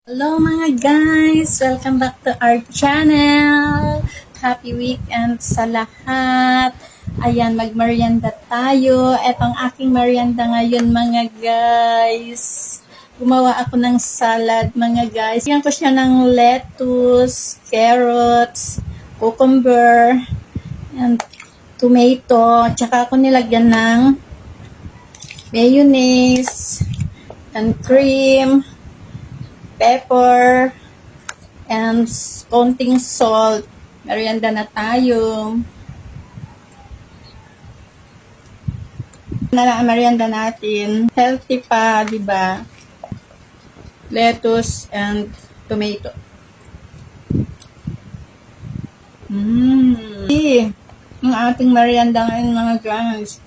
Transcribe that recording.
Hello mga guys! Welcome back to our channel! Happy weekend sa lahat! Ayan, magmerienda tayo. Etong aking merienda ngayon mga guys. Gumawa ako ng salad mga guys. Yan ko siya ng lettuce, carrots, cucumber, and tomato. Tsaka ako nilagyan ng mayonnaise, and cream, pepper, and konting salt. Merienda na tayo. Na lang ang merienda natin. Healthy pa, di ba? Lettuce and tomato. Ang ating merienda ngayon mga guys.